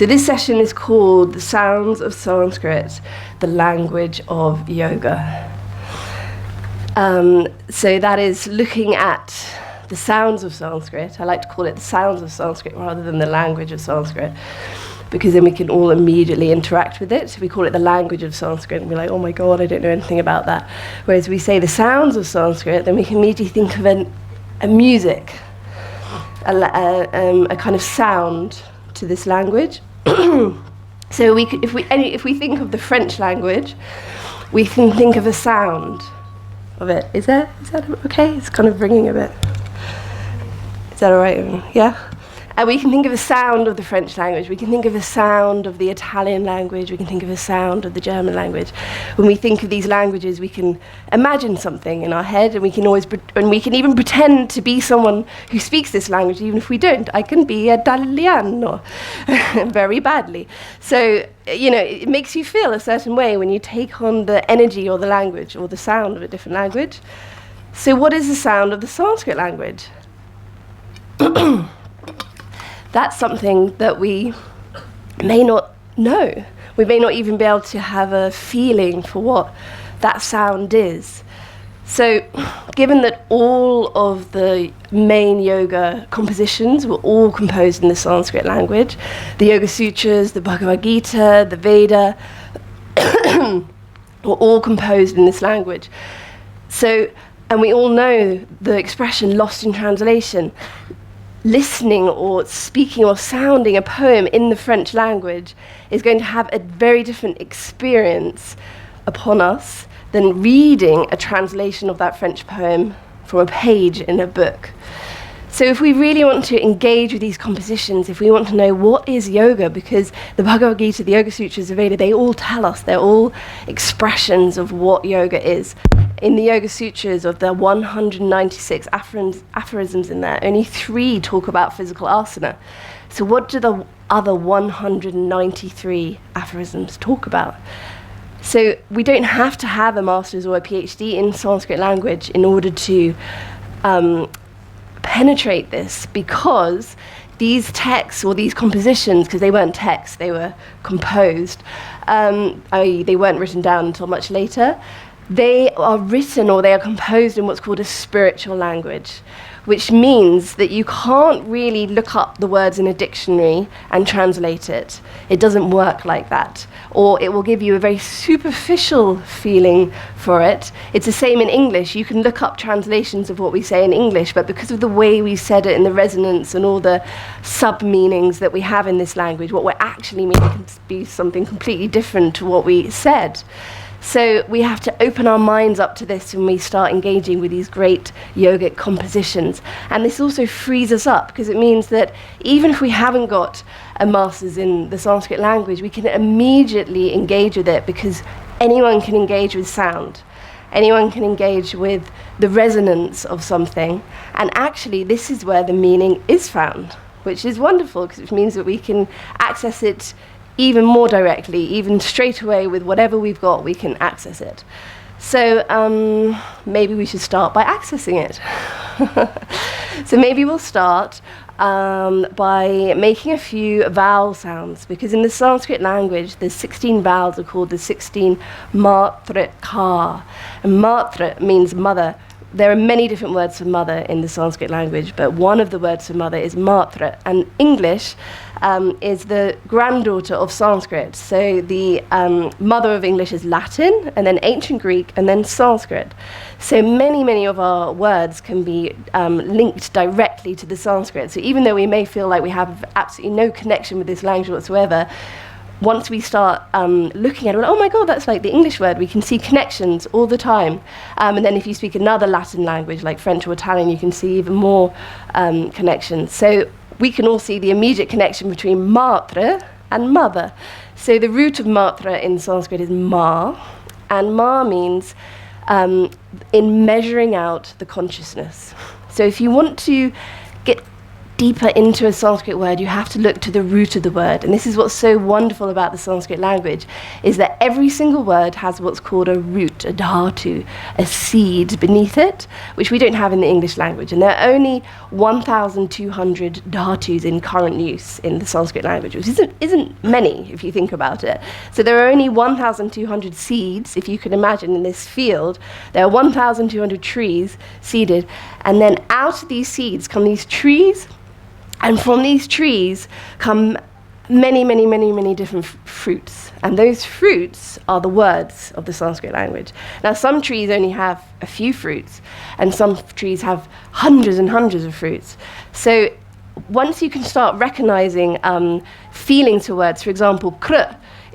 So this session is called The Sounds of Sanskrit, the Language of Yoga. So that is looking at the sounds of Sanskrit. I like to call it the sounds of Sanskrit rather than the language of Sanskrit, because then we can all immediately interact with it. We call it the language of Sanskrit, and we're like, oh my God, I don't know anything about that. Whereas we say the sounds of Sanskrit, then we can immediately think of a music, a kind of sound to this language. So if we think of the French language, we can think of a sound of it. Is that okay? It's kind of ringing a bit. Is that all right? Yeah? And we can think of a sound of the French language. We can think of a sound of the Italian language. We can think of a sound of the German language. When we think of these languages, we can imagine something in our head, and we can even pretend to be someone who speaks this language, even if we don't. I can be Italiano very badly. So, it makes you feel a certain way when you take on the energy or the language or the sound of a different language. So what is the sound of the Sanskrit language? That's something that we may not know. We may not even be able to have a feeling for what that sound is. So, given that all of the main yoga compositions were all composed in the Sanskrit language, the Yoga Sutras, the Bhagavad Gita, the Veda, were all composed in this language. So, and we all know the expression lost in translation. Listening or speaking or sounding a poem in the French language is going to have a very different experience upon us than reading a translation of that French poem from a page in a book. So if we really want to engage with these compositions, if we want to know what is yoga, because the Bhagavad Gita, the Yoga Sutras, the Veda, they all tell us, they're all expressions of what yoga is. In the Yoga Sutras, of the 196 aphorisms in there, only 3 talk about physical asana. So what do the other 193 aphorisms talk about? So we don't have to have a master's or a PhD in Sanskrit language in order to penetrate this, because these texts or these compositions, because they weren't texts, they were composed, they weren't written down until much later. They are written, or they are composed in what's called a spiritual language, which means that you can't really look up the words in a dictionary and translate it. It doesn't work like that. Or it will give you a very superficial feeling for it. It's the same in English. You can look up translations of what we say in English, but because of the way we said it and the resonance and all the sub-meanings that we have in this language, what we're actually meaning can be something completely different to what we said. So we have to open our minds up to this when we start engaging with these great yogic compositions. And this also frees us up, because it means that even if we haven't got a master's in the Sanskrit language, we can immediately engage with it, because anyone can engage with sound. Anyone can engage with the resonance of something. And actually, this is where the meaning is found, which is wonderful, because it means that we can access it even more directly, even straight away with whatever we've got, we can access it. So maybe we should start by accessing it. So maybe we'll start by making a few vowel sounds, because in the Sanskrit language, the 16 vowels are called the 16 matrika. And matra means mother. There are many different words for mother in the Sanskrit language, but one of the words for mother is matra. And English is the granddaughter of Sanskrit. So the mother of English is Latin, and then ancient Greek, and then Sanskrit. So many of our words can be linked directly to the Sanskrit. So even though we may feel like we have absolutely no connection with this language whatsoever, once we start looking at it, oh my God, that's like the English word. We can see connections all the time. And then if you speak another Latin language, like French or Italian, you can see even more connections. So we can all see the immediate connection between matra and mother. So the root of matra in Sanskrit is ma, and ma means in measuring out the consciousness. So if you want to get deeper into a Sanskrit word, you have to look to the root of the word. And this is what's so wonderful about the Sanskrit language, is that every single word has what's called a root, a dhatu, a seed beneath it, which we don't have in the English language. And there are only 1,200 dhatus in current use in the Sanskrit language, which isn't many if you think about it. So there are only 1,200 seeds, if you can imagine, in this field. There are 1,200 trees seeded, and then out of these seeds come these trees, and from these trees come many, many, many, many different fruits. And those fruits are the words of the Sanskrit language. Now, some trees only have a few fruits, and some trees have hundreds and hundreds of fruits. So once you can start recognizing feelings to words, for example, kr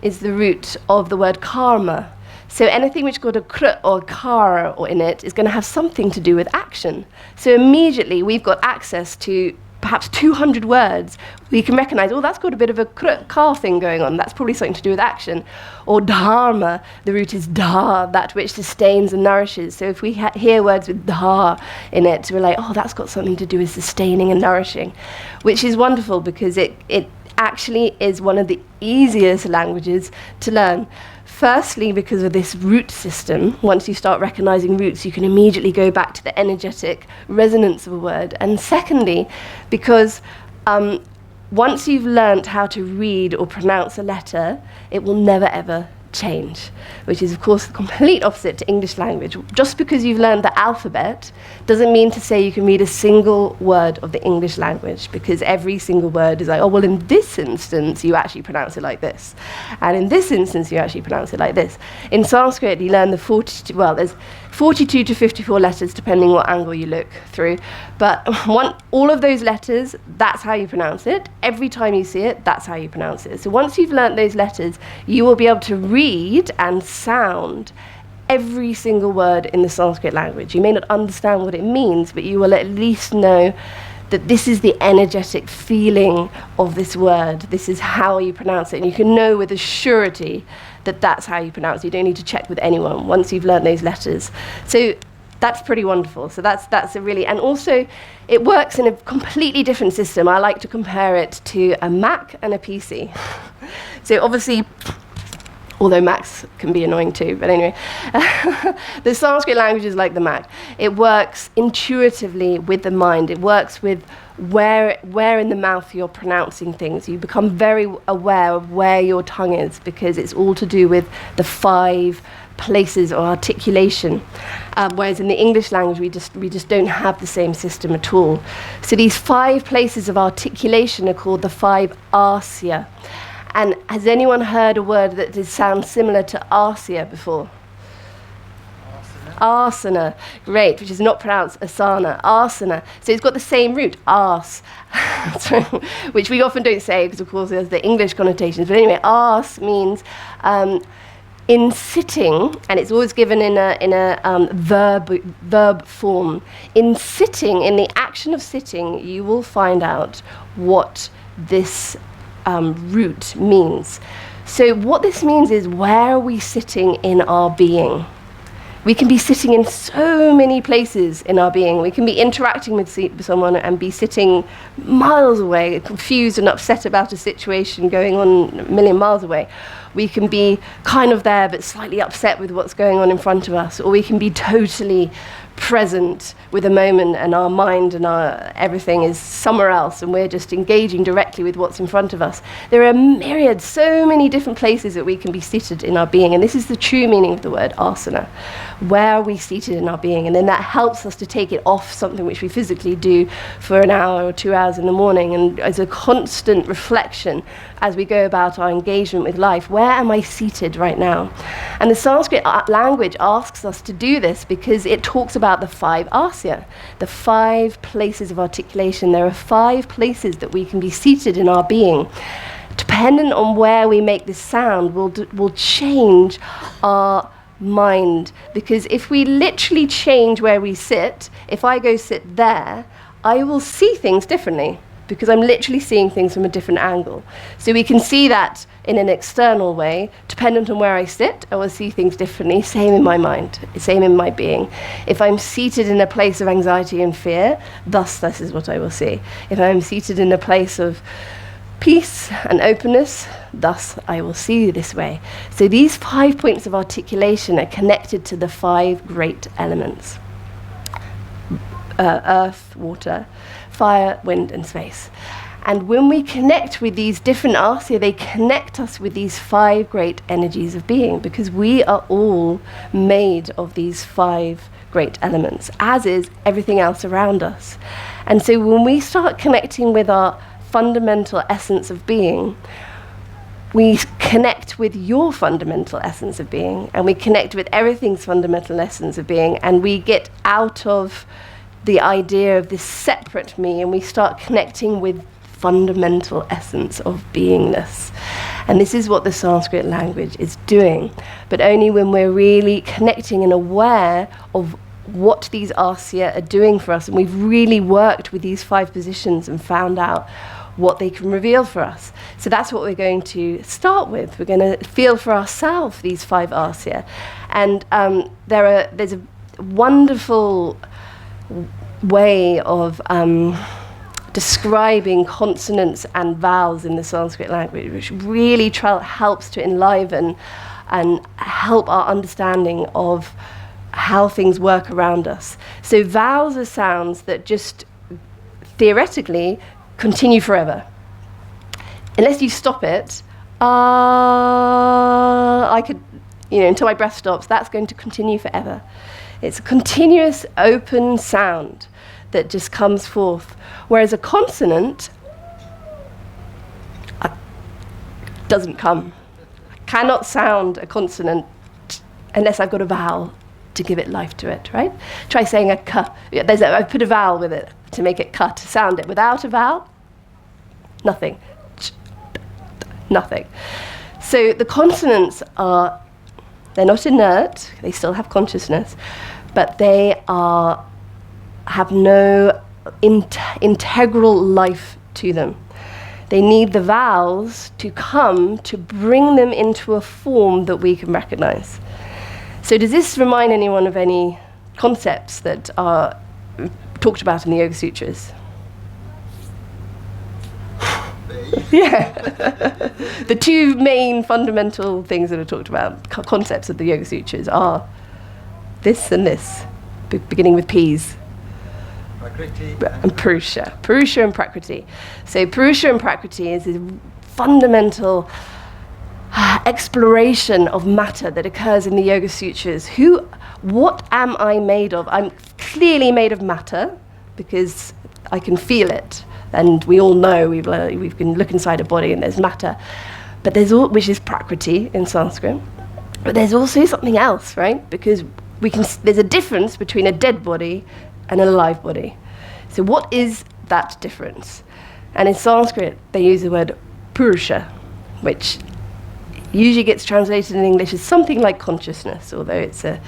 is the root of the word karma. So anything which got a kr or kara or in it is going to have something to do with action. So immediately we've got access to perhaps 200 words. We can recognize, oh, that's got a bit of a kr thing going on. That's probably something to do with action. Or dharma, the root is dha, that which sustains and nourishes. So if we hear words with dha in it, we're like, oh, that's got something to do with sustaining and nourishing, which is wonderful because it actually is one of the easiest languages to learn. Firstly, because of this root system. Once you start recognizing roots, you can immediately go back to the energetic resonance of a word. And secondly, because once you've learnt how to read or pronounce a letter, it will never ever change, which is of course the complete opposite to English language. Just because you've learned the alphabet doesn't mean to say you can read a single word of the English language, because every single word is like, oh, well, in this instance you actually pronounce it like this, and in this instance you actually pronounce it like this. In Sanskrit you learn there's 42 to 54 letters depending what angle you look through, but all of those letters, that's how you pronounce it. Every time you see it, that's how you pronounce it. So once you've learnt those letters, you will be able to read and sound every single word in the Sanskrit language. You may not understand what it means, but you will at least know that this is the energetic feeling of this word. This is how you pronounce it. And you can know with a surety that that's how you pronounce it. You don't need to check with anyone once you've learned those letters. So that's pretty wonderful. So that's a really, and also it works in a completely different system. I like to compare it to a Mac and a PC. So obviously, although Macs can be annoying too, but anyway. The Sanskrit language is like the Mac. It works intuitively with the mind. It works with where in the mouth you're pronouncing things. You become very aware of where your tongue is, because it's all to do with the 5 places of articulation. Whereas in the English language, we just don't have the same system at all. So these 5 places of articulation are called the 5 asya. And has anyone heard a word that sounds similar to asya before? Asana. Great, which is not pronounced asana. Asana. So it's got the same root, as, which we often don't say because, of course, there's the English connotations. But anyway, as means in sitting, and it's always given in a verb form. In sitting, in the action of sitting, you will find out what this root means. So what this means is, where are we sitting in our being? We can be sitting in so many places in our being. We can be interacting with someone and be sitting miles away, confused and upset about a situation going on a million miles away. We can be kind of there but slightly upset with what's going on in front of us, or we can be totally present with a moment and our mind and our everything is somewhere else and we're just engaging directly with what's in front of us. There are myriad, so many different places that we can be seated in our being, and this is the true meaning of the word asana. Where are we seated in our being? And then that helps us to take it off something which we physically do for an hour or 2 hours in the morning, and as a constant reflection as we go about our engagement with life. Where am I seated right now? And the Sanskrit language asks us to do this because it talks about the 5 asya, the 5 places of articulation. There are 5 places that we can be seated in our being. Dependent on where we make this sound will change our mind, because if we literally change where we sit, if I go sit there, I will see things differently, because I'm literally seeing things from a different angle. So we can see that in an external way, dependent on where I sit, I will see things differently. Same in my mind, same in my being. If I'm seated in a place of anxiety and fear, thus this is what I will see. If I'm seated in a place of peace and openness, thus I will see this way. So these 5 points of articulation are connected to the 5 great elements: earth, water, fire, wind, and space. And when we connect with these different arts, they connect us with these 5 great energies of being, because we are all made of these 5 great elements, as is everything else around us. And so when we start connecting with our fundamental essence of being, we connect with your fundamental essence of being, and we connect with everything's fundamental essence of being, and we get out of the idea of this separate me, and we start connecting with fundamental essence of beingness. And this is what the Sanskrit language is doing, but only when we're really connecting and aware of what these asya are doing for us, and we've really worked with these 5 positions and found out what they can reveal for us. So that's what we're going to start with. We're going to feel for ourselves these 5 asya. And there's a wonderful way of describing consonants and vowels in the Sanskrit language, which really helps to enliven and help our understanding of how things work around us. So vowels are sounds that just theoretically continue forever. Unless you stop it, I could, until my breath stops, that's going to continue forever. It's a continuous open sound that just comes forth. Whereas a consonant doesn't come. I cannot sound a consonant unless I've got a vowel to give it life to it, right? Try saying a k. I put a vowel with it to make it k, to sound it. Without a vowel, nothing. Nothing. So the consonants they're not inert, they still have consciousness, but they have no integral life to them. They need the vowels to come to bring them into a form that we can recognize. So does this remind anyone of any concepts that are talked about in the Yoga Sutras? Yeah. The 2 main fundamental things that are talked about, concepts of the Yoga Sutras, are this and this, beginning with P's. And Purusha. Purusha and Prakriti. So Purusha and Prakriti is a fundamental exploration of matter that occurs in the Yoga Sutras. What am I made of? I'm clearly made of matter because I can feel it. And we all know, we can look inside a body and there's matter. But which is Prakriti in Sanskrit. But there's also something else, right? Because there's a difference between a dead body and an alive body. So what is that difference? And in Sanskrit, they use the word Purusha, which usually gets translated in English as something like consciousness, although you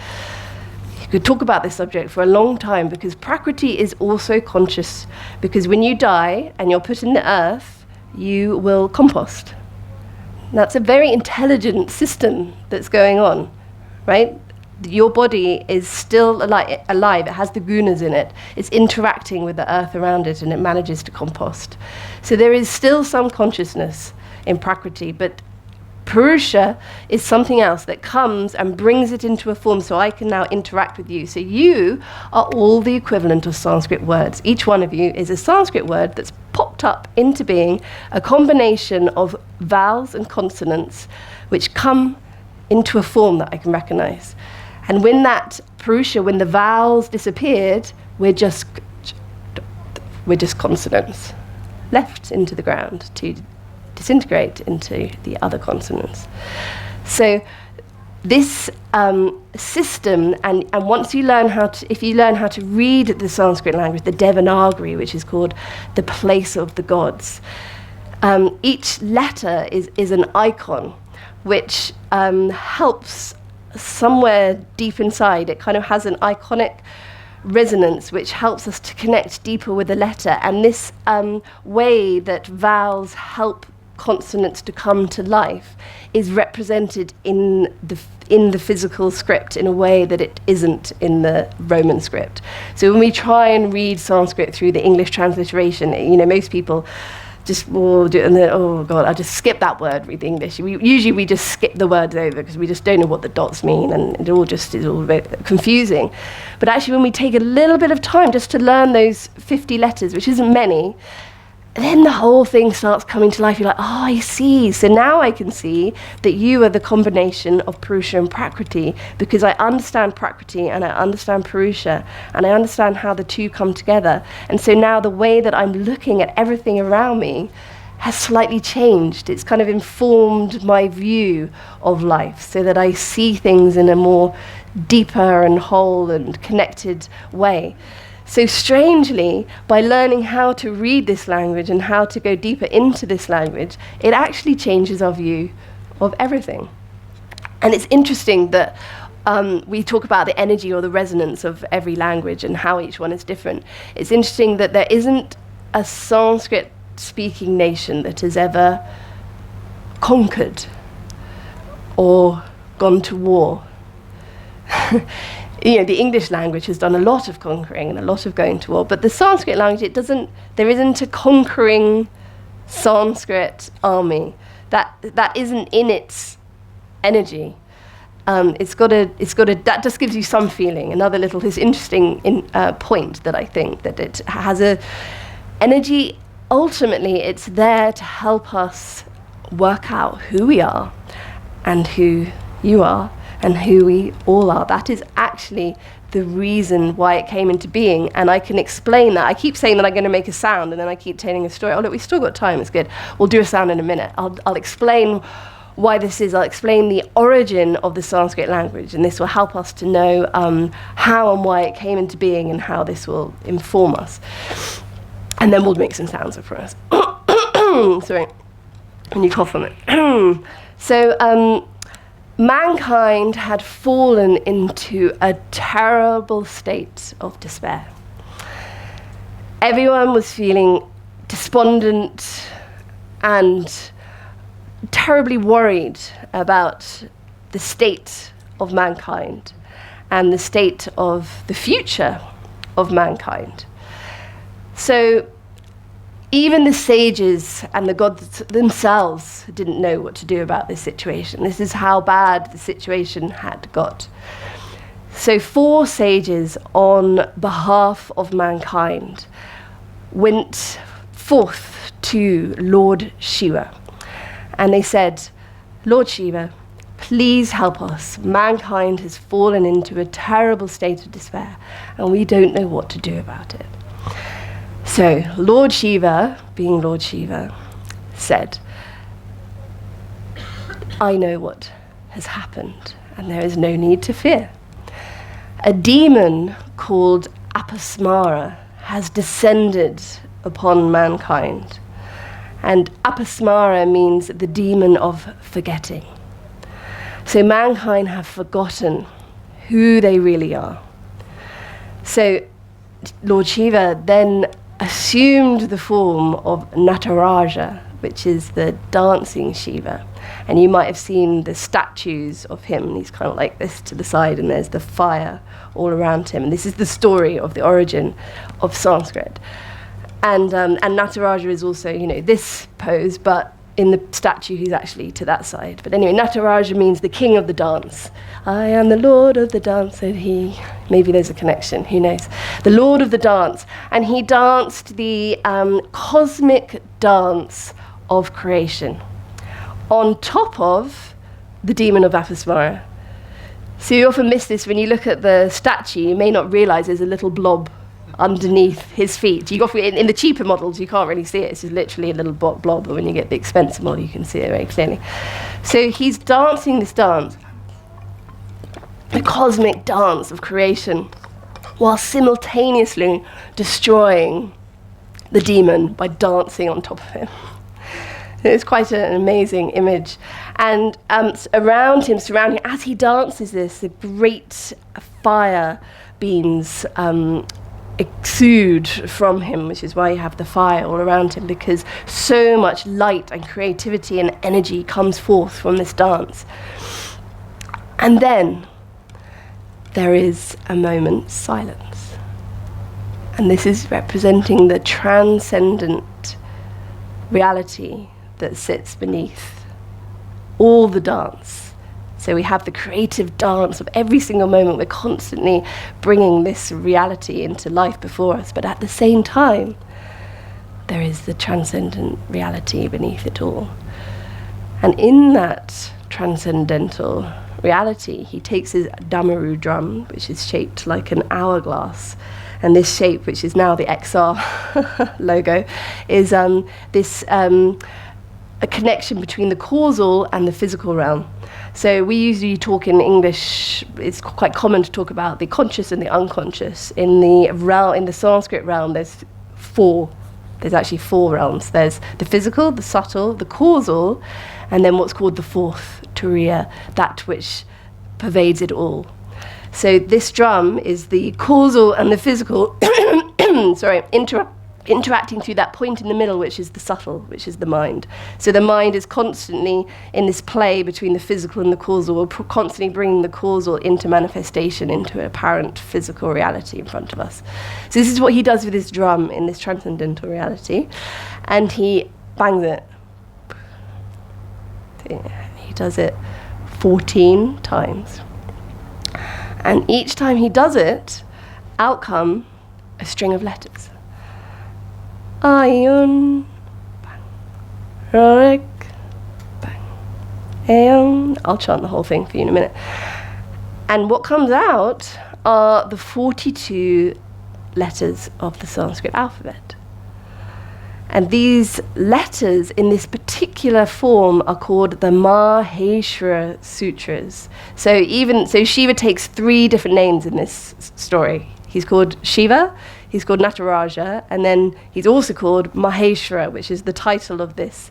could talk about this subject for a long time, because Prakriti is also conscious, because when you die and you're put in the earth, you will compost. That's a very intelligent system that's going on, right? Your body is still alive. It has the gunas in it. It's interacting with the earth around it, and it manages to compost. So there is still some consciousness in Prakriti, but Purusha is something else that comes and brings it into a form so I can now interact with you. So you are all the equivalent of Sanskrit words. Each one of you is a Sanskrit word that's popped up into being, a combination of vowels and consonants which come into a form that I can recognize. And when that Purusha, when the vowels disappeared, we're just consonants left into the ground to disintegrate into the other consonants. So this system, and once you learn if you learn how to read the Sanskrit language, the Devanagari, which is called the place of the gods, each letter is an icon, which helps somewhere deep inside. It kind of has an iconic resonance which helps us to connect deeper with the letter. And this way that vowels help consonants to come to life is represented in the physical script in a way that it isn't in the Roman script. So when we try and read Sanskrit through the English transliteration, most people just will do it and then, oh God, I'll just skip that word, read the English. Usually we just skip the words over because we just don't know what the dots mean, and it all just is all a bit confusing. But actually when we take a little bit of time just to learn those 50 letters, which isn't many, then the whole thing starts coming to life. You're like, oh, I see. So now I can see that you are the combination of Purusha and Prakriti, because I understand Prakriti and I understand Purusha, and I understand how the two come together. And so now the way that I'm looking at everything around me has slightly changed. It's kind of informed my view of life so that I see things in a more deeper and whole and connected way. So strangely, by learning how to read this language and how to go deeper into this language, it actually changes our view of everything. And it's interesting that we talk about the energy or the resonance of every language and how each one is different. It's interesting that there isn't a Sanskrit-speaking nation that has ever conquered or gone to war. The English language has done a lot of conquering and a lot of going to war, but the Sanskrit language, there isn't a conquering Sanskrit army. That isn't in its energy. That just gives you some feeling. Another little interesting point that I think that it has a energy. Ultimately, it's there to help us work out who we are and who you are and who we all are. That is actually the reason why it came into being, and I can explain that. I keep saying that I'm going to make a sound, and then I keep telling a story. Oh, look, we've still got time, it's good. We'll do a sound in a minute. I'll explain why this is. I'll explain the origin of the Sanskrit language, and this will help us to know how and why it came into being and how this will inform us. And then we'll make some sounds for us. Sorry, when you cough on it. So, mankind had fallen into a terrible state of despair. Everyone was feeling despondent and terribly worried about the state of mankind and the state of the future of mankind. So even the sages and the gods themselves didn't know what to do about this situation. This is how bad the situation had got. So 4 sages on behalf of mankind went forth to Lord Shiva. And they said, Lord Shiva, please help us. Mankind has fallen into a terrible state of despair, and we don't know what to do about it. So Lord Shiva, being Lord Shiva, said, I know what has happened, and there is no need to fear. A demon called Apasmara has descended upon mankind. And Apasmara means the demon of forgetting. So mankind have forgotten who they really are. So Lord Shiva then assumed the form of Nataraja, which is the dancing Shiva. And you might have seen the statues of him. He's kind of like this to the side, and there's the fire all around him. And this is the story of the origin of Sanskrit. And Nataraja is also, this pose, but in the statue he's actually to that side. But anyway, Nataraja means the king of the dance. I am the lord of the dance, said he. Maybe there's a connection, who knows. The lord of the dance. And he danced the cosmic dance of creation on top of the demon of Apasmara. So you often miss this when you look at the statue. You may not realize there's a little blob underneath his feet. In the cheaper models, you can't really see it. It's just literally a little blob, but when you get the expensive model, you can see it very clearly. So he's dancing this dance, the cosmic dance of creation, while simultaneously destroying the demon by dancing on top of him. It's quite an amazing image. And around him, surrounding, as he dances this, the great fire beams exude from him, which is why you have the fire all around him, because so much light and creativity and energy comes forth from this dance. And then there is a moment's silence. And this is representing the transcendent reality that sits beneath all the dance. So we have the creative dance of every single moment. We're constantly bringing this reality into life before us, but at the same time, there is the transcendent reality beneath it all. And in that transcendental reality, he takes his damaru drum, which is shaped like an hourglass, and this shape, which is now the XR logo, is a connection between the causal and the physical realm. So we usually talk in English, it's quite common to talk about the conscious and the unconscious. In the Sanskrit realm, there's actually four realms. There's the physical, the subtle, the causal, and then what's called the fourth, Turiya, that which pervades it all. So this drum is the causal and the physical, interacting through that point in the middle, which is the subtle, which is the mind. So the mind is constantly in this play between the physical and the causal. We're constantly bringing the causal into manifestation, into an apparent physical reality in front of us. So this is what he does with his drum in this transcendental reality. And he bangs it. He does it 14 times. And each time he does it, out come a string of letters. Ayun, bang, Rorik, bang, Aeon. I'll chant the whole thing for you in a minute. And what comes out are the 42 letters of the Sanskrit alphabet. And these letters in this particular form are called the Maheshwara Sutras. So Shiva takes 3 different names in this story. He's called Shiva, he's called Nataraja, and then he's also called Maheshwara, which is the title of these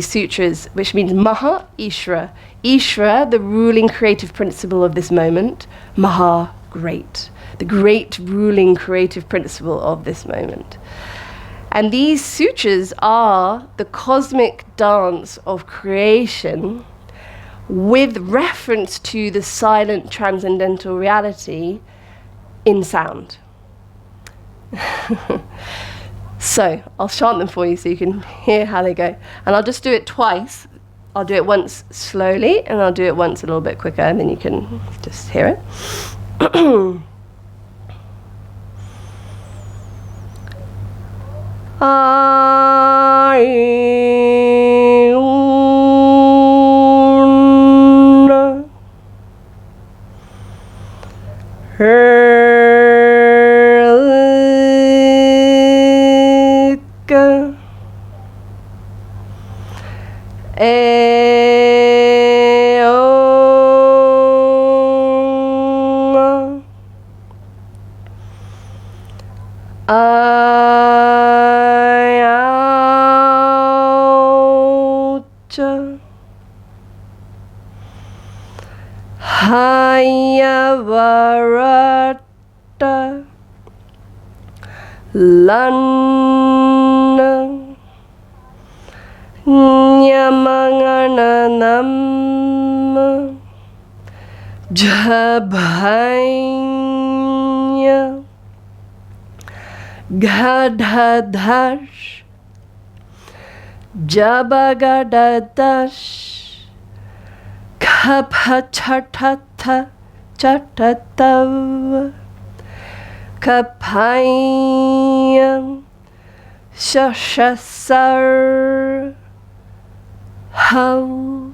sutras, which means Maha Ishvara. Ishvara, the ruling creative principle of this moment. Maha, great. The great ruling creative principle of this moment. And these sutras are the cosmic dance of creation with reference to the silent transcendental reality in sound. So I'll chant them for you so you can hear how they go. And I'll just do it twice. I'll do it once slowly and I'll do it once a little bit quicker, and then you can just hear it. Hayavarata Lanna Nyamangananam Jabhanya Gadhadash Jabagadadash Kapachatata Chatatav Kapayam Shashasar How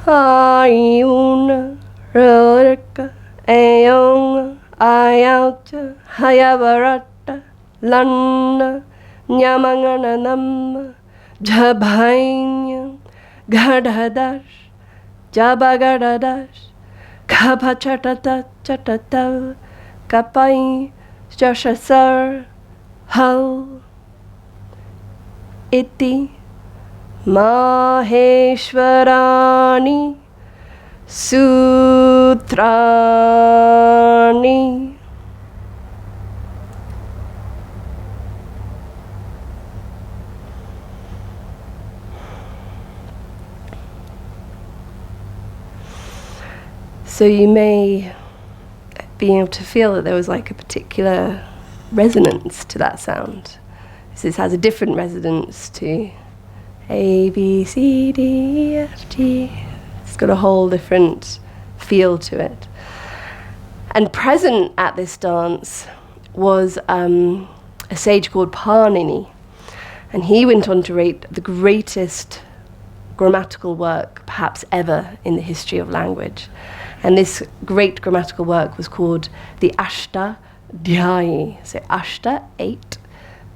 Ayuna Rurika Ayong Ayauta Hayavarata Lana Nyamangananam Jabhanya Gadhadash Jabagadadash Kapachatata Chatatav Kapai Shashasar Hal Iti Maheshwarani Sutra Pani. So you may be able to feel that there was like a particular resonance to that sound. This has a different resonance to A, B, C, D, E, F, G. It's got a whole different feel to it. And present at this dance was a sage called Panini. And he went on to write the greatest grammatical work perhaps ever in the history of language. And this great grammatical work was called the Ashta Dhyayi. So Ashta, 8,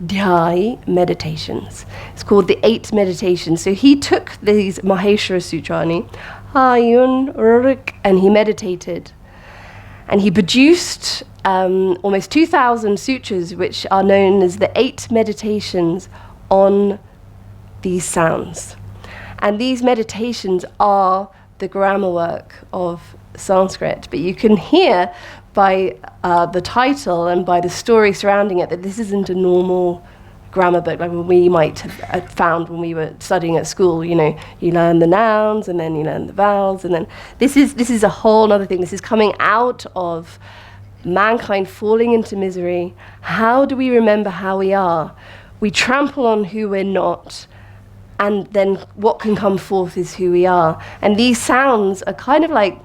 Dhyayi, meditations. It's called the 8 meditations. So he took these Maheshwara Sutrani, Ayun, Rurik, and he meditated. And he produced almost 2,000 sutras, which are known as the 8 meditations on these sounds. And these meditations are the grammar work of Sanskrit. But you can hear by the title and by the story surrounding it that this isn't a normal grammar book like we might have found when we were studying at school. You know, you learn the nouns and then you learn the vowels, and then this is a whole other thing. This is coming out of mankind falling into misery. How do we remember how we are? We trample on who we're not, and then what can come forth is who we are. And these sounds are kind of like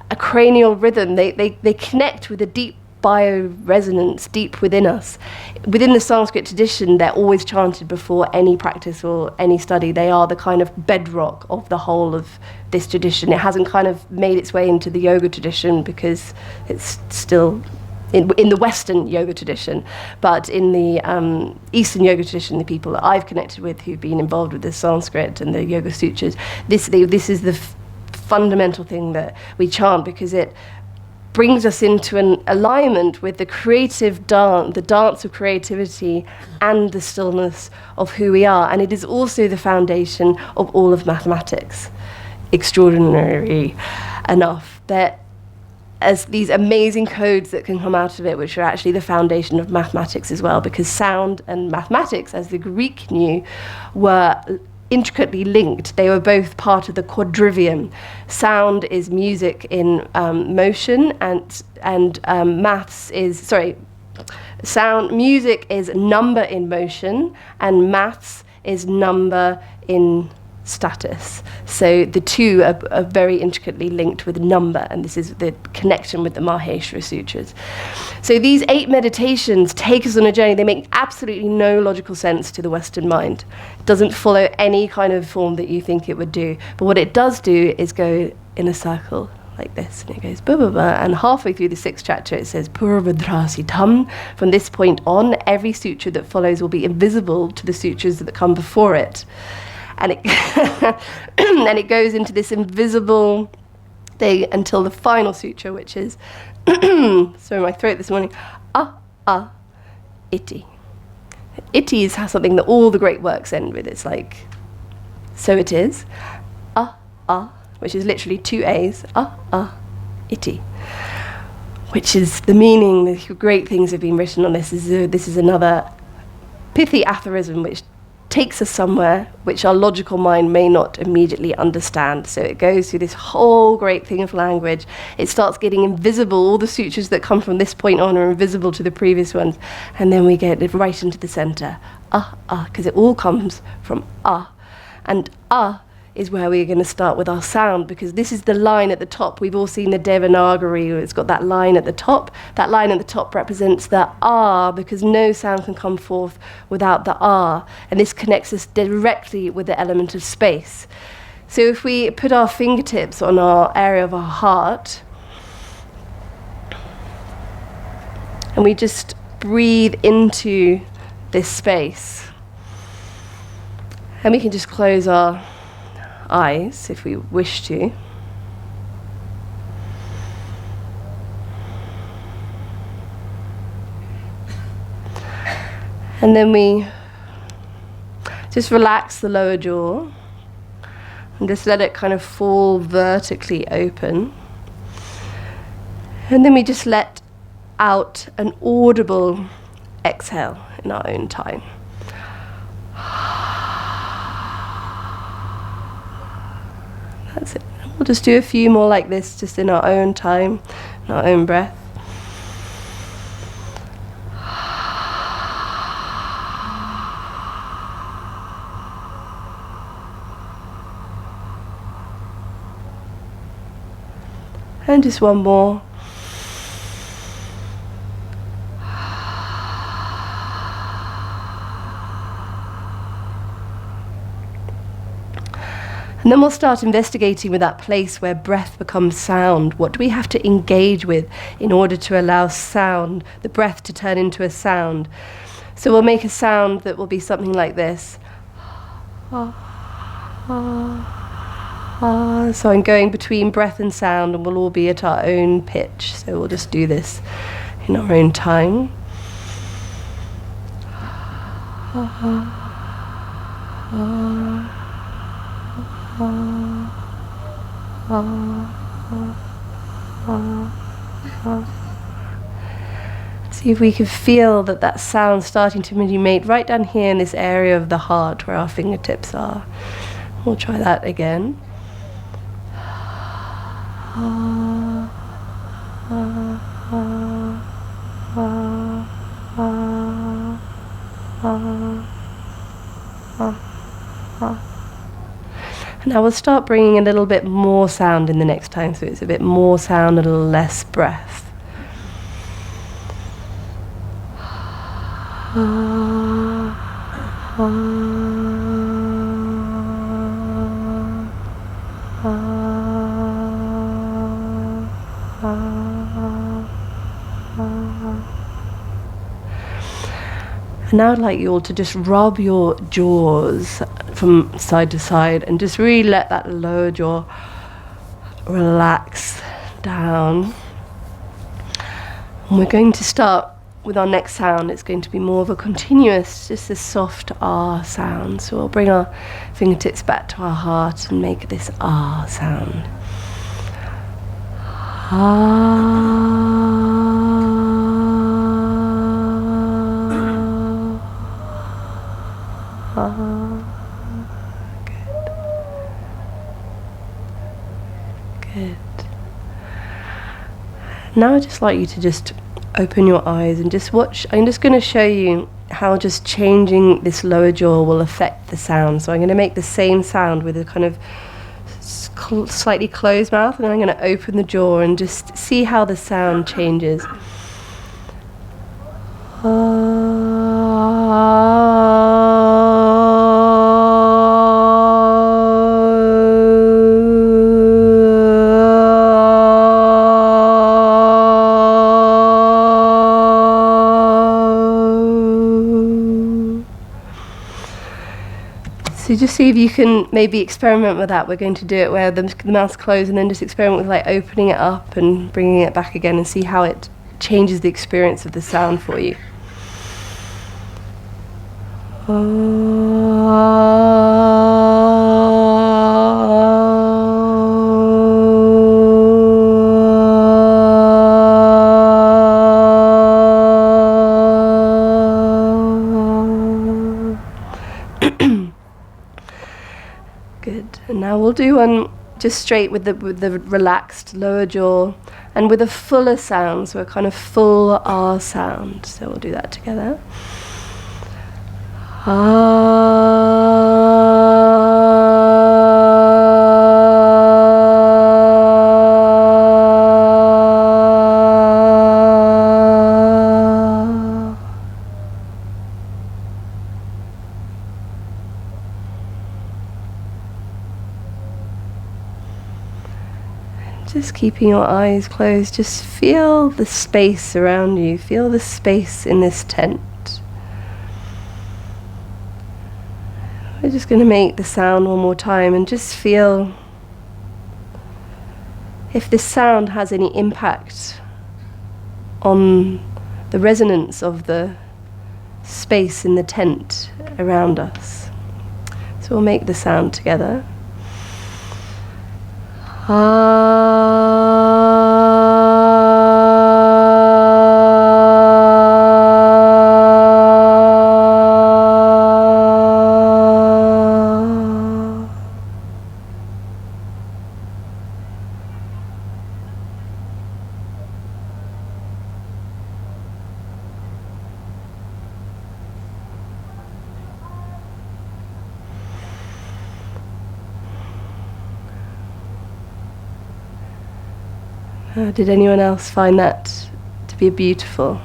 a cranial rhythm. They connect with a deep bio-resonance deep within us. Within the Sanskrit tradition, they're always chanted before any practice or any study. They are the kind of bedrock of the whole of this tradition. It hasn't kind of made its way into the yoga tradition because it's still in the Western yoga tradition, but in the Eastern yoga tradition, the people that I've connected with who've been involved with the Sanskrit and the Yoga Sutras, this is the fundamental thing that we chant, because it brings us into an alignment with the creative dance, the dance of creativity and the stillness of who we are. And it is also the foundation of all of mathematics. Extraordinary enough that as these amazing codes that can come out of it, which are actually the foundation of mathematics as well, because sound and mathematics, as the Greek knew, were intricately linked. They were both part of the quadrivium. Sound is music in motion, and maths is, music is number in motion, and maths is number in status. So the two are very intricately linked with number, and this is the connection with the Maheshwara Sutras. So these 8 meditations take us on a journey. They make absolutely no logical sense to the Western mind. It doesn't follow any kind of form that you think it would do. But what it does do is go in a circle like this, and it goes ba ba ba, and halfway through the 6th chapter it says Purvadrasitam. From this point on, every sutra that follows will be invisible to the sutras that come before it. And it and it goes into this invisible thing until the final sutra, which is, sorry, my throat this morning, iti. Iti is something that all the great works end with. It's like, so it is, which is literally 2 A's, iti. Which is the meaning, the great things have been written on this. This is another pithy aphorism which takes us somewhere which our logical mind may not immediately understand. So it goes through this whole great thing of language. It starts getting invisible. All the sutras that come from this point on are invisible to the previous ones. And then we get it right into the center. Because it all comes from And is where we're going to start with our sound, because this is the line at the top. We've all seen the Devanagari, it's got that line at the top. That line at the top represents the because no sound can come forth without the and this connects us directly with the element of space. So if we put our fingertips on our area of our heart, and we just breathe into this space, and we can just close our eyes if we wish to. And then we just relax the lower jaw and just let it kind of fall vertically open. And then we just let out an audible exhale in our own time. That's it. We'll just do a few more like this, just in our own time, in our own breath. And just one more. And then we'll start investigating with that place where breath becomes sound. What do we have to engage with in order to allow sound, the breath, to turn into a sound? So we'll make a sound that will be something like this. So I'm going between breath and sound, and we'll all be at our own pitch. So we'll just do this in our own time. See if we can feel that sound starting to be made right down here in this area of the heart where our fingertips are. We'll try that again. And I will start bringing a little bit more sound in the next time, so it's a bit more sound, a little less breath. And now I'd like you all to just rub your jaws from side to side and just really let that lower jaw relax down. And we're going to start with our next sound. It's going to be more of a continuous, just a soft R sound. So we'll bring our fingertips back to our heart and make this R sound. Good. Now I'd just like you to just open your eyes and just watch. I'm just going to show you how just changing this lower jaw will affect the sound. So I'm going to make the same sound with a kind of slightly closed mouth, and then I'm going to open the jaw and just see how the sound changes. So just see if you can maybe experiment with that. We're going to do it where the mouth's closed, and then just experiment with like opening it up and bringing it back again, and see how it changes the experience of the sound for you. Good. And now we'll do one just straight with the relaxed lower jaw and with a fuller sound, so a kind of full R sound. So we'll do that together. Just keeping your eyes closed, just feel the space around you, feel the space in this tent. We're just going to make the sound one more time and just feel if this sound has any impact on the resonance of the space in the tent around us. So we'll make the sound together. Did anyone else find that to be a beautiful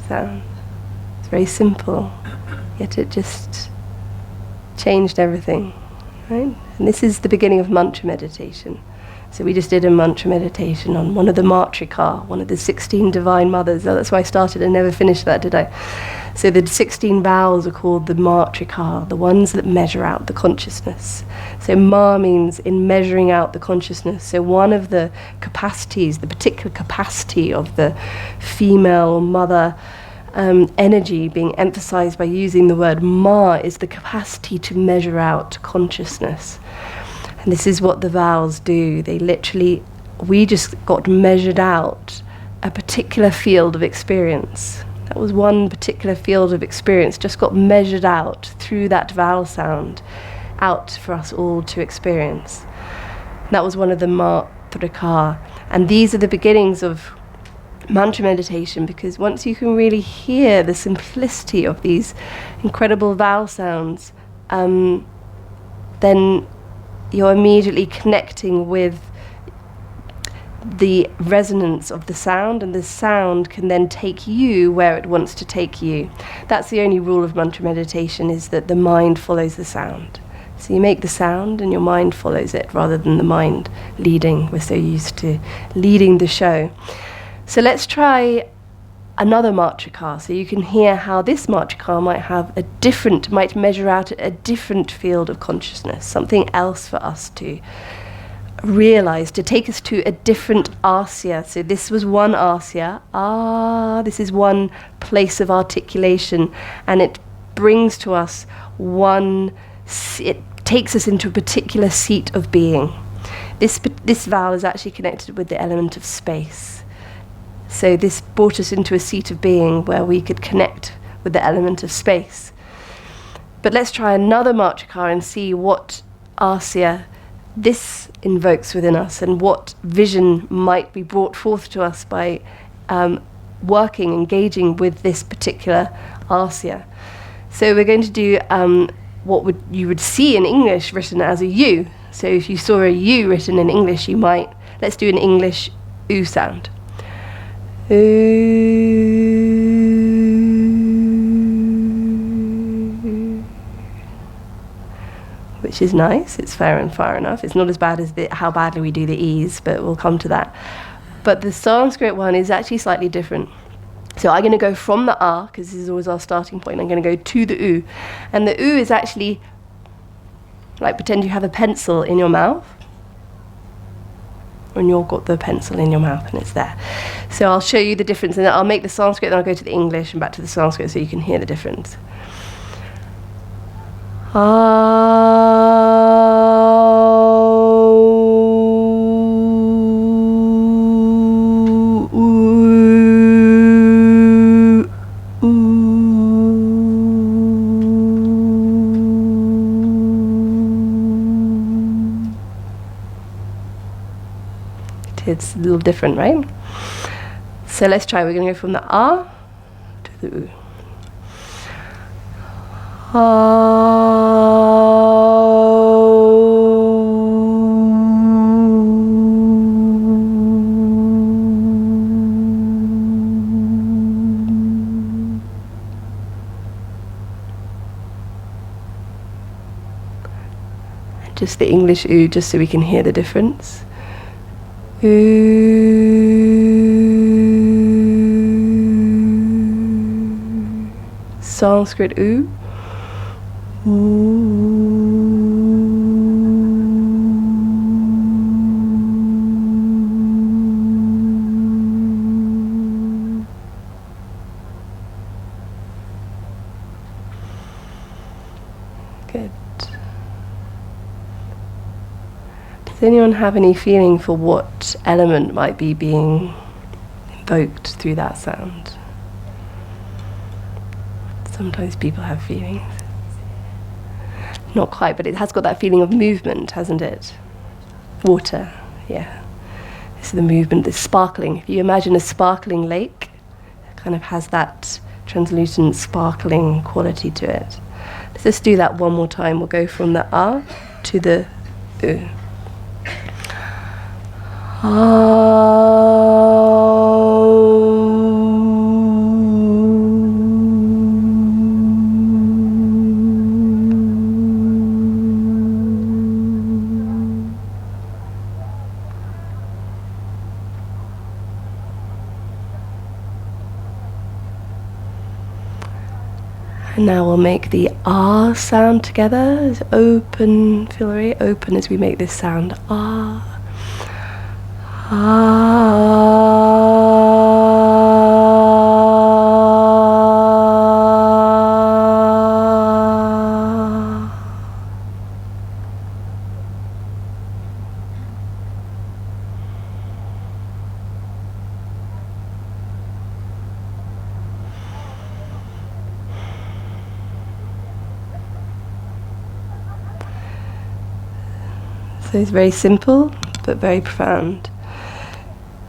sound? It's very simple, yet it just changed everything, right? And this is the beginning of mantra meditation. So we just did a mantra meditation on one of the Matrika, one of the 16 divine mothers. Oh, that's why I started and never finished that, did I? So the 16 vowels are called the Matrika, the ones that measure out the consciousness. So Ma means in measuring out the consciousness. So one of the capacities, the particular capacity of the female or mother energy being emphasized by using the word Ma is the capacity to measure out consciousness. And this is what the vowels do. They literally, we just got measured out a particular field of experience. That was one particular field of experience, just got measured out through that vowel sound, out for us all to experience. That was one of the Matrika. And these are the beginnings of mantra meditation, because once you can really hear the simplicity of these incredible vowel sounds, then you're immediately connecting with the resonance of the sound, and the sound can then take you where it wants to take you. That's the only rule of mantra meditation, is that the mind follows the sound. So you make the sound and your mind follows it, rather than the mind leading. We're so used to leading the show. So let's try another Matrika, so you can hear how this Matrika might measure out a different field of consciousness, something else for us to realize, to take us to a different asya. So this was one asya, this is one place of articulation, and it brings to us it takes us into a particular seat of being. This vowel is actually connected with the element of space. So this brought us into a seat of being where we could connect with the element of space. But let's try another Matrika and see what asya this invokes within us, and what vision might be brought forth to us by engaging with this particular asya. So we're going to do what you would see in English written as a U. So if you saw a U written in English, let's do an English U sound. Which is nice, it's fair and far enough. It's not as bad as how badly we do the E's, but we'll come to that. But the Sanskrit one is actually slightly different. So I'm going to go from the A, because this is always our starting point. I'm going to go to the U. And the U is actually like pretend you have a pencil in your mouth. And you've got the pencil in your mouth and it's there. So I'll show you the difference, and then I'll make the Sanskrit, then I'll go to the English and back to the Sanskrit so you can hear the difference. It's a little different, right? So let's try. We're going to go from the A to the U. Just the English U, just so we can hear the difference. Sanskrit U. Good. Does anyone have any feeling for what element might be being invoked through that sound? Sometimes people have feelings. Not quite, but it has got that feeling of movement, hasn't it? Water, yeah. This is the movement, the sparkling. If you imagine a sparkling lake, it kind of has that translucent, sparkling quality to it. Let's just do that one more time. We'll go from the A to the U. And now we'll make the R sound together. It's open, feel very open as we make this sound. R. So it's very simple, but very profound.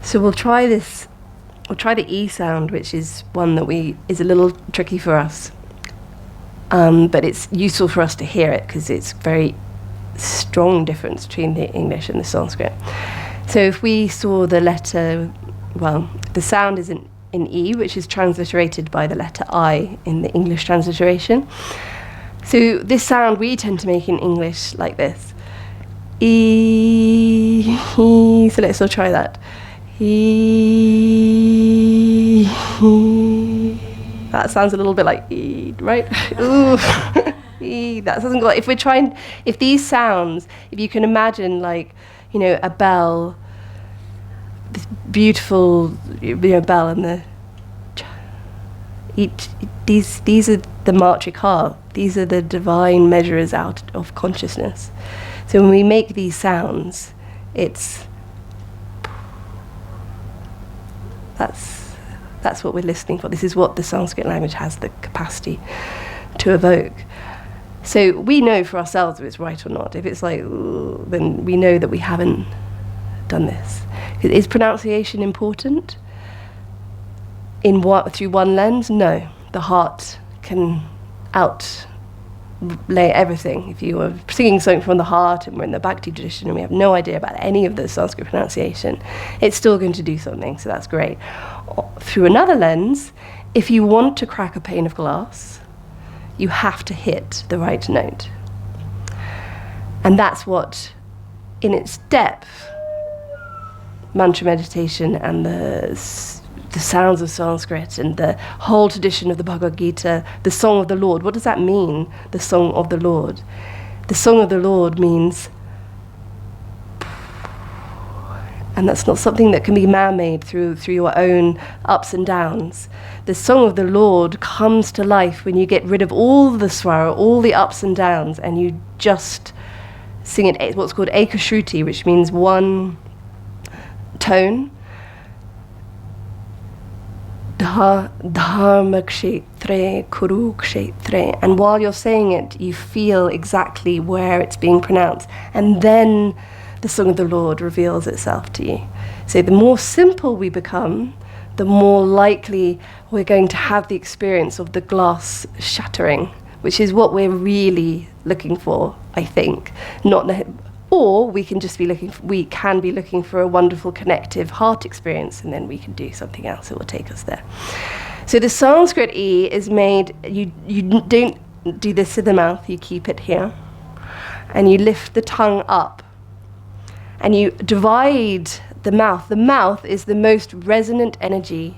So we'll try this. We'll try the E sound, which is one that is a little tricky for us, but it's useful for us to hear it because it's very strong difference between the English and the Sanskrit. So if we saw the letter, well, the sound is in E, which is transliterated by the letter I in the English transliteration. So this sound we tend to make in English like this. E, he. So let's all try that. E, he. That sounds a little bit like E, right? Ooh. E. That doesn't go. If these sounds, if you can imagine, like, you know, a bell, this beautiful, bell, and the. These are the matrika. These are the divine measures out of consciousness. So when we make these sounds, that's what we're listening for. This is what the Sanskrit language has the capacity to evoke. So we know for ourselves if it's right or not. If it's like, ooh, then we know that we haven't done this. Is pronunciation important through one lens? No. The heart can outlay everything. If you were singing something from the heart and we're in the Bhakti tradition and we have no idea about any of the Sanskrit pronunciation, it's still going to do something, so that's great. Through another lens, if you want to crack a pane of glass, you have to hit the right note. And that's what, in its depth, mantra meditation and the sounds of Sanskrit and the whole tradition of the Bhagavad Gita, the Song of the Lord. What does that mean, the Song of the Lord? The Song of the Lord means, and that's not something that can be man-made through your own ups and downs. The Song of the Lord comes to life when you get rid of all the swara, all the ups and downs, and you just sing it, what's called ekashruti, which means one tone. Dharma kshetre, kuru kshetre. And while you're saying it, you feel exactly where it's being pronounced. And then the Song of the Lord reveals itself to you. So the more simple we become, the more likely we're going to have the experience of the glass shattering, which is what we're really looking for, I think. Or we can be looking for a wonderful connective heart experience, and then we can do something else that will take us there. So the Sanskrit E is made, you don't do this to the mouth, you keep it here, and you lift the tongue up, and you divide the mouth. The mouth is the most resonant energy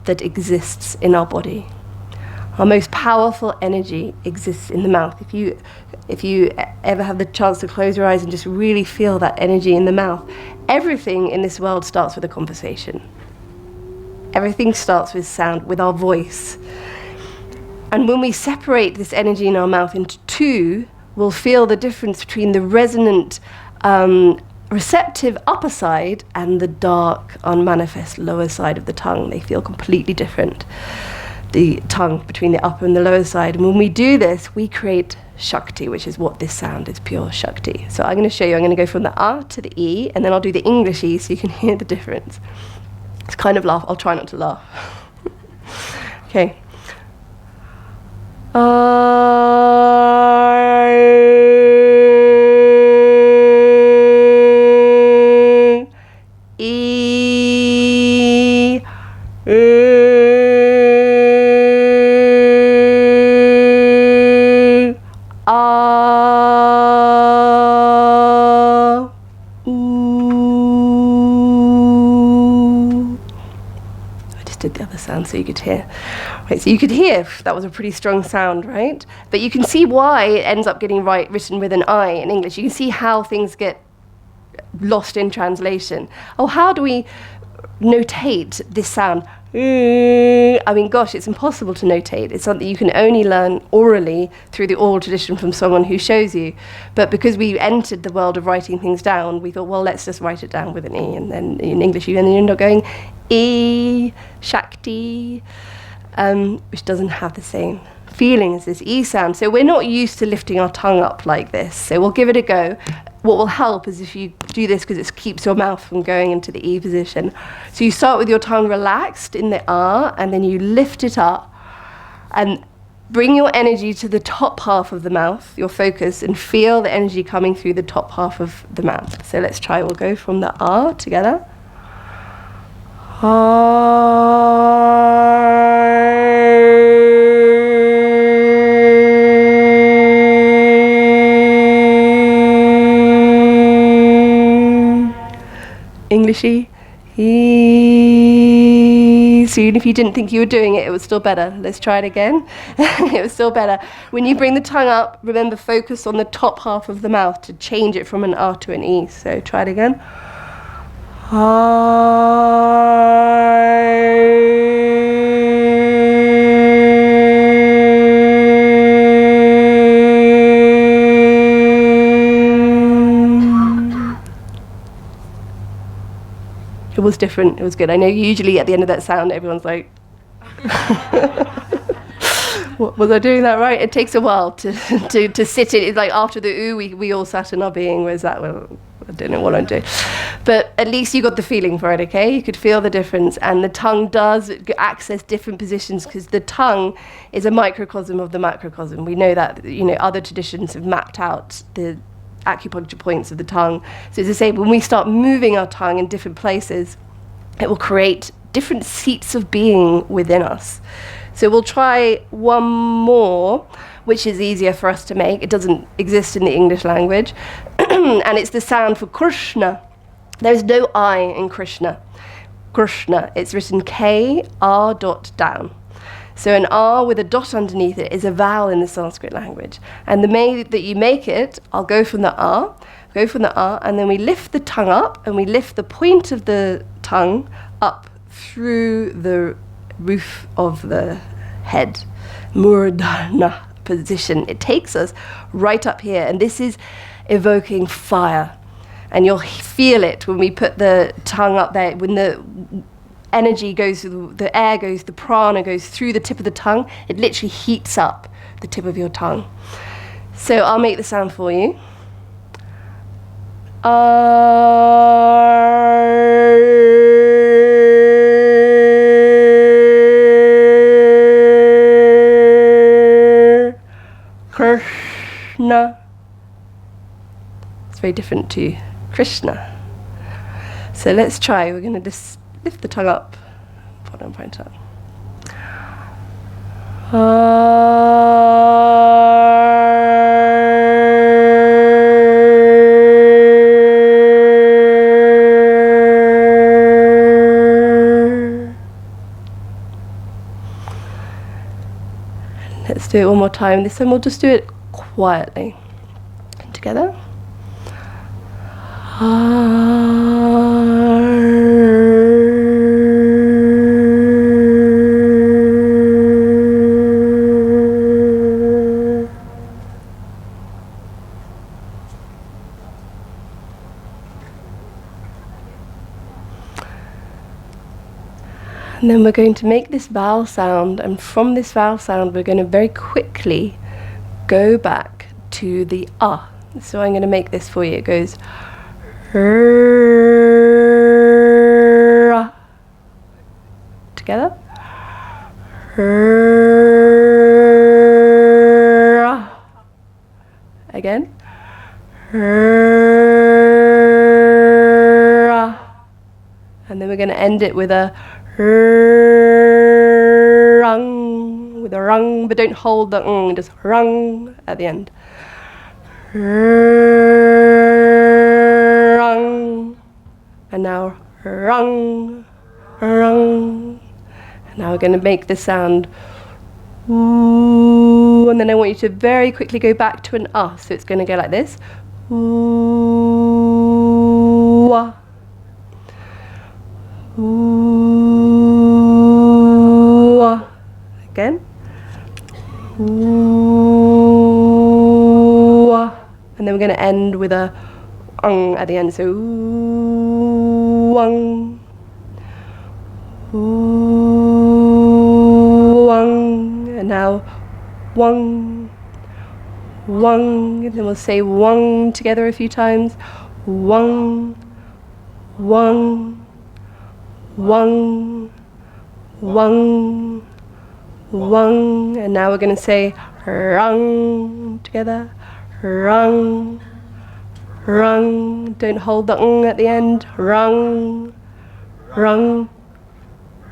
that exists in our body. Our most powerful energy exists in the mouth. If you ever have the chance to close your eyes and just really feel that energy in the mouth, everything in this world starts with a conversation. Everything starts with sound, with our voice. And when we separate this energy in our mouth into two, we'll feel the difference between the resonant, receptive upper side and the dark, unmanifest lower side of the tongue. They feel completely different. The tongue between the upper and the lower side. And when we do this, we create Shakti, which is what this sound is, pure Shakti. So I'm going to show you, I'm going to go from the A to the E, and then I'll do the English E so you can hear the difference. It's kind of laugh, I'll try not to laugh. Okay. Did the other sound so you could hear. Right, so you could hear that was a pretty strong sound, right? But you can see why it ends up getting written with an I in English. You can see how things get lost in translation. Oh, how do we notate this sound? I mean, gosh, it's impossible to notate. It's something you can only learn orally through the oral tradition from someone who shows you. But because we entered the world of writing things down, we thought, well, let's just write it down with an E. And then in English, you end up going E, Shakti, which doesn't have the same feeling as this E sound. So we're not used to lifting our tongue up like this. So we'll give it a go. What will help is if you do this because it keeps your mouth from going into the E position. So you start with your tongue relaxed in the R, and then you lift it up and bring your energy to the top half of the mouth, your focus, and feel the energy coming through the top half of the mouth. So let's try. We'll go from the R together. Englishy. Soon, if you didn't think you were doing it, it was still better. Let's try it again. It was still better. When you bring the tongue up, remember, focus on the top half of the mouth to change it from an R to an E. So try it again. It was different. It was good. I know usually at the end of that sound, everyone's like, was I doing that right? It takes a while to sit in. It's like after the ooh, we all sat in our being. Whereas that, well, I don't know what I'm doing. But at least you got the feeling for it, okay? You could feel the difference. And the tongue does access different positions because the tongue is a microcosm of the macrocosm. We know that, other traditions have mapped out the acupuncture points of the tongue. So it's the same, when we start moving our tongue in different places, it will create different seats of being within us. So we'll try one more, which is easier for us to make. It doesn't exist in the English language. And it's the sound for Krishna. There's no I in Krishna. Krishna, it's written K-R dot down. So an R with a dot underneath it is a vowel in the Sanskrit language. And the way that you make it, I'll go from the R, and then we lift the tongue up, and we lift the point of the tongue up through the roof of the head. Murdana position. It takes us right up here, and this is evoking fire. And you'll feel it when we put the tongue up there, when the energy goes through, the air goes, the prana goes through the tip of the tongue, it literally heats up the tip of your tongue. So I'll make the sound for you. Krishna. It's very different to Krishna. So let's try. We're going to just lift the tongue up, bottom point up. Let's do it one more time. This time we'll just do it quietly. Together. And then we're going to make this vowel sound, and from this vowel sound we're going to very quickly go back to the ah. So I'm going to make this for you. It goes together. Again. And then we're going to end it with a rung, with a rung, but don't hold the just rung at the end. Rung, and now rung, rung. And now we're going to make the sound ooh, and then I want you to very quickly go back to an so it's going to go like this. Ooh, ooh, again. Ooh, and then we're going to end with a at the end. So ooh, ooh, and now wang, wang, and then we'll say wang together a few times. Wang, wang, wang, wang, wang, and now we're going to say rung together. Rung, rung, don't hold the at the end. Rung, rung,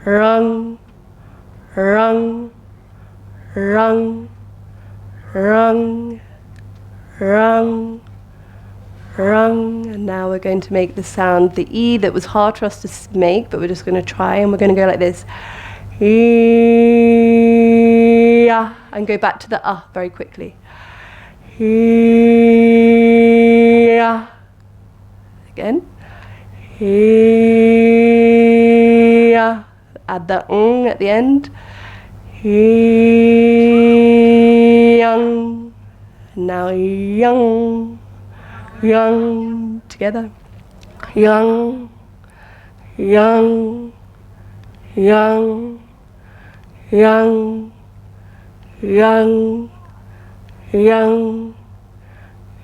rung, rung, rung, rung, rung, rung, and now we're going to make the sound, the E that was hard for us to make, but we're just going to try, and we're going to go like this. E-ah, and go back to the very quickly. E-ah. Again. E-ah. Add the at the end. Young. Now young. Young. Together. Young. Young. Young. Young. Young. Young.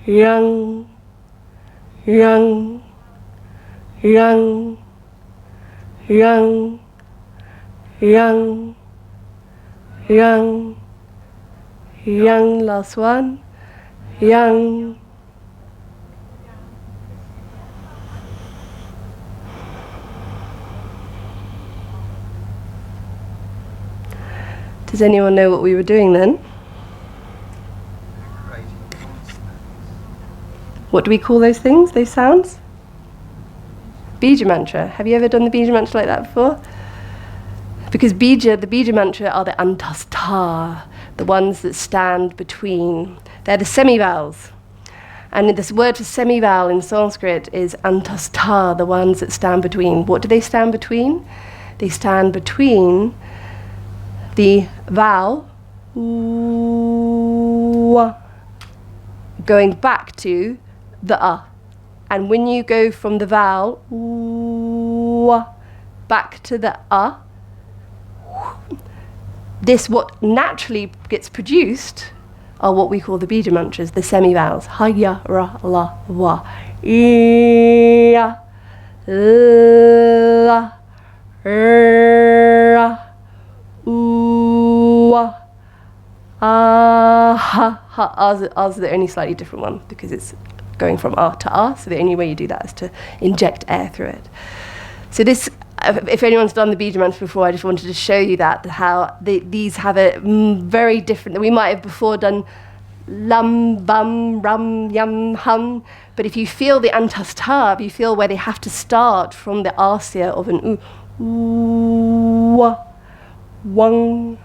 Young. Young. Young. Young. Young, young, young, last one, young. Does anyone know what we were doing then? What do we call those things, those sounds? Bija mantra. Have you ever done the Bija mantra like that before? Because the Bija mantra are the antastha, the ones that stand between. They're the semi-vowels. And this word for semi-vowel in Sanskrit is antastha, the ones that stand between. What do they stand between? They stand between the vowel, going back to the And when you go from the vowel, back to the this what naturally gets produced are what we call the Bija mantras, the semi-vowels. Ha, ya, ra, la, wa. Ya, la, ra, wa, ha. Ours are the only slightly different one because it's going from to so the only way you do that is to inject air through it. So this, if anyone's done the Bija mantra before, I just wanted to show you that, how these have a very different, we might have before done lum, bum, rum, yum, hum, but if you feel the antastha, you feel where they have to start from the asya of an wang,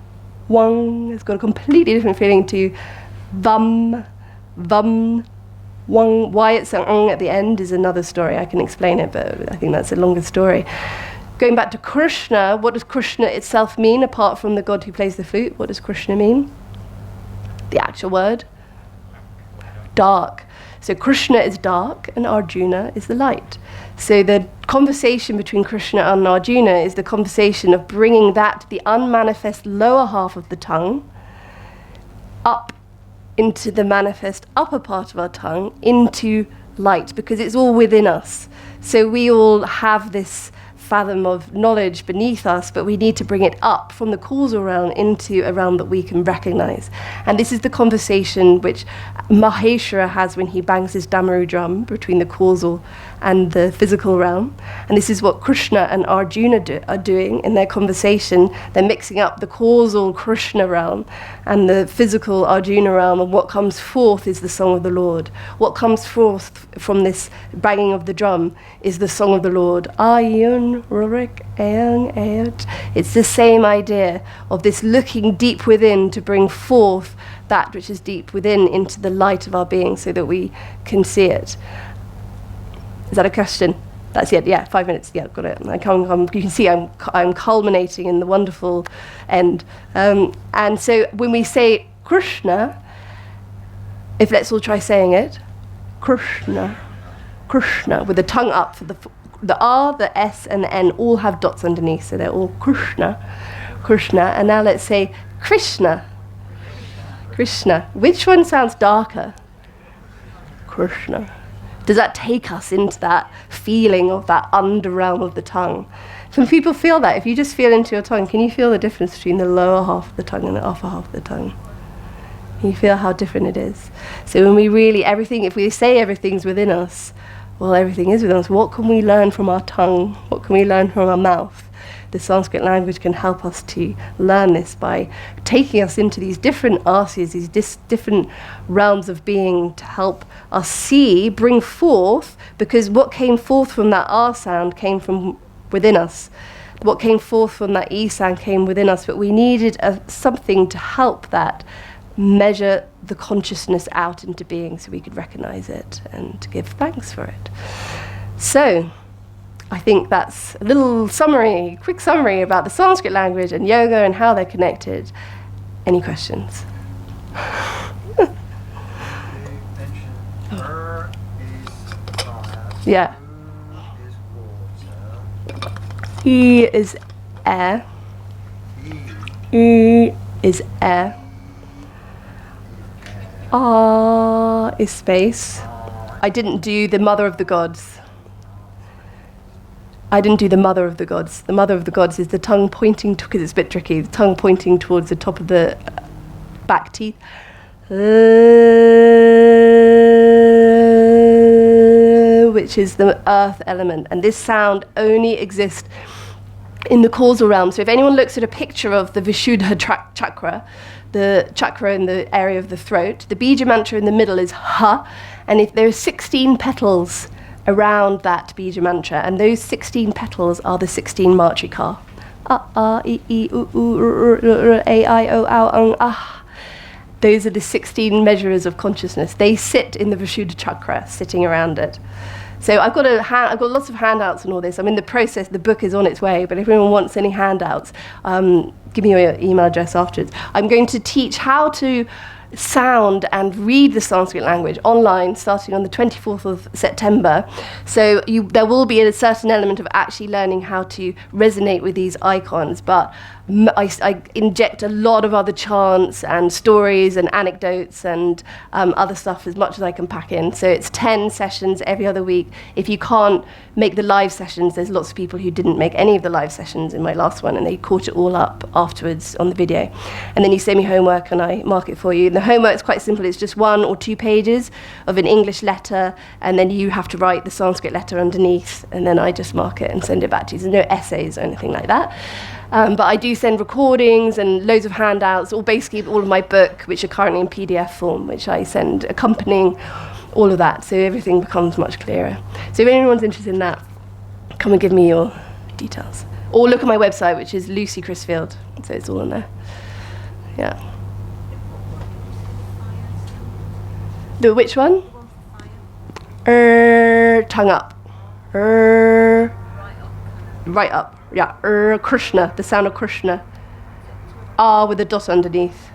wang, it's got a completely different feeling to vum, vum, wang. Why it's an at the end is another story. I can explain it, but I think that's a longer story. Going back to Krishna, what does Krishna itself mean, apart from the god who plays the flute? What does Krishna mean? The actual word? Dark. So Krishna is dark and Arjuna is the light. So the conversation between Krishna and Arjuna is the conversation of bringing that, the unmanifest lower half of the tongue, up into the manifest upper part of our tongue, into light, because it's all within us. So we all have this fathom of knowledge beneath us, but we need to bring it up from the causal realm into a realm that we can recognize. And this is the conversation which Maheshwara has when he bangs his damaru drum between the causal and the physical realm. And this is what Krishna and Arjuna are doing in their conversation. They're mixing up the causal Krishna realm and the physical Arjuna realm, and what comes forth is the song of the Lord. What comes forth from this banging of the drum is the song of the Lord. Ayun Rurik Ayung Ayut. It's the same idea of this looking deep within to bring forth that which is deep within into the light of our being so that we can see it. Is that a question? That's it, yeah, 5 minutes, yeah, got it. You can see I'm culminating in the wonderful end. And so when we say Krishna, if let's all try saying it, Krishna, Krishna, with the tongue up, for the R, the S, and the N all have dots underneath, so they're all Krishna, Krishna. And now let's say Krishna, Krishna. Which one sounds darker? Krishna. Does that take us into that feeling of that underrealm of the tongue? Can people feel that? If you just feel into your tongue, can you feel the difference between the lower half of the tongue and the upper half of the tongue? Can you feel how different it is? So when we really, if we say everything's within us, well, everything is within us. What can we learn from our tongue? What can we learn from our mouth? The Sanskrit language can help us to learn this by taking us into these different arsias, these different realms of being, to help us see, bring forth, because what came forth from that R sound came from within us. What came forth from that E sound came within us, but we needed something to help that measure the consciousness out into being so we could recognize it and to give thanks for it. So, I think that's a little summary, quick summary about the Sanskrit language and yoga and how they're connected. Any questions? You mentioned is fire, Yeah. is water, E is air. E is air. Ah is space. I didn't do the mother of the gods. I didn't do the mother of the gods. The mother of the gods is the tongue pointing, because it's a bit tricky, the tongue pointing towards the top of the back teeth. Which is the earth element. And this sound only exists in the causal realm. So if anyone looks at a picture of the Vishuddha chakra, the chakra in the area of the throat, the bija mantra in the middle is ha, and if there are 16 petals around that bija mantra, and those 16 petals are the 16 matrika. I, u, a, I, o, au, ah. Those are the 16 measures of consciousness. They sit in the Vishuddha chakra, sitting around it. So I've got lots of handouts and all this. I'm in the process. The book is on its way. But if anyone wants any handouts, give me your email address afterwards. I'm going to teach how to sound and read the Sanskrit language online starting on the 24th of September. So there will be a certain element of actually learning how to resonate with these icons, but I inject a lot of other chants and stories and anecdotes and other stuff as much as I can pack in. So it's 10 sessions every other week. If you can't make the live sessions, there's lots of people who didn't make any of the live sessions in my last one, and they caught it all up afterwards on the video. And then you send me homework and I mark it for you. And the homework is quite simple. It's just 1 or 2 pages of an English letter, and then you have to write the Sanskrit letter underneath, and then I just mark it and send it back to you. There's no essays or anything like that. But I do send recordings and loads of handouts, or basically all of my book, which are currently in PDF form, which I send accompanying all of that, so everything becomes much clearer. So if anyone's interested in that, come and give me your details. Or look at my website, which is Lucy Crisfield, so it's all on there. Yeah. The which one? Tongue up. Right up. Yeah, Krishna, the sound of Krishna. R with a dot underneath.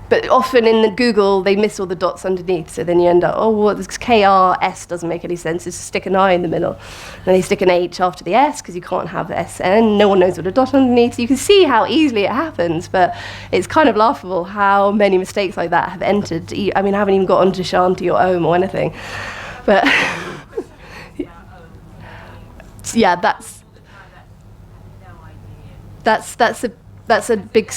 But often in the Google, they miss all the dots underneath, so then you end up, oh, well, this KRS doesn't make any sense, just stick an I in the middle. And they stick an H after the S, because you can't have SN, no one knows what a dot underneath. So you can see how easily it happens, but it's kind of laughable how many mistakes like that have entered. I mean, I haven't even got onto Shanti or Om or anything. But, yeah, that's a big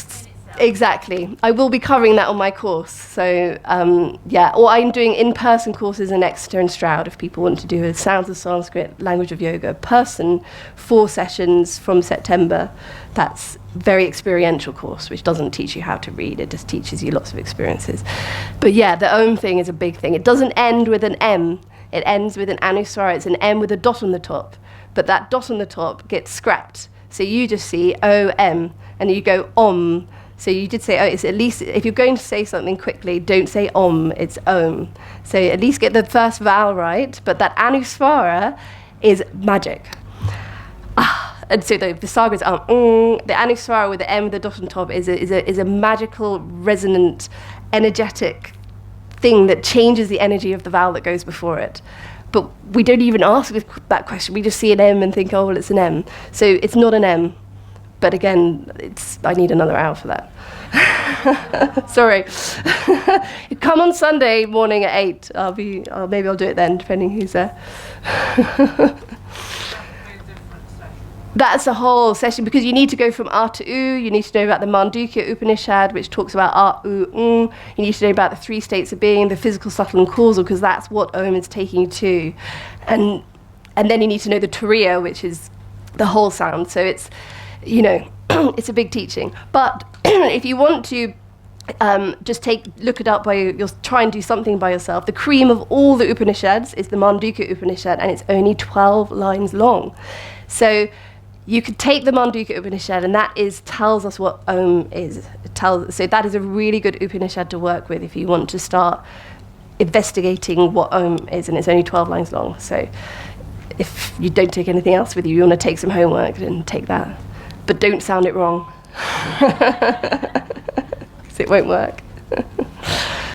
Exactly. I will be covering that on my course. So, or I'm doing in-person courses in Exeter and Stroud if people want to do a Sounds of Sanskrit, Language of Yoga person, 4 sessions from September. That's very experiential course, which doesn't teach you how to read. It just teaches you lots of experiences. But yeah, the Om thing is a big thing. It doesn't end with an M. It ends with an Anuswara. It's an M with a dot on the top. But that dot on the top gets scrapped. So you just see O-M, and you go Om. So you did say, it's at least, if you're going to say something quickly, don't say Om, it's Om. So at least get the first vowel right, but that Anuswara is magic. And so the Visagas are, the Anuswara with the M with the dot on top is a magical, resonant, energetic thing that changes the energy of the vowel that goes before it. But we don't even ask that question. We just see an M and think, oh, well, it's an M. So it's not an M. But again, I need another hour for that. Sorry. Come on Sunday morning at 8. Maybe I'll do it then, depending who's there. That's a whole session, because you need to go from A to U. You need to know about the Mandukya Upanishad, which talks about A, U, You need to know about the 3 states of being, the physical, subtle, and causal, because that's what Om is taking you to. And then you need to know the Turiya, which is the whole sound. So it's, it's a big teaching. But if you want to just look it up you'll try and do something by yourself. The cream of all the Upanishads is the Mandukya Upanishad, and it's only 12 lines long. So you could take the Mandukya Upanishad, and that tells us what Om is. So that is a really good Upanishad to work with if you want to start investigating what Om is, and it's only 12 lines long. So if you don't take anything else with you, you want to take some homework, then take that. But don't sound it wrong. Because it won't work.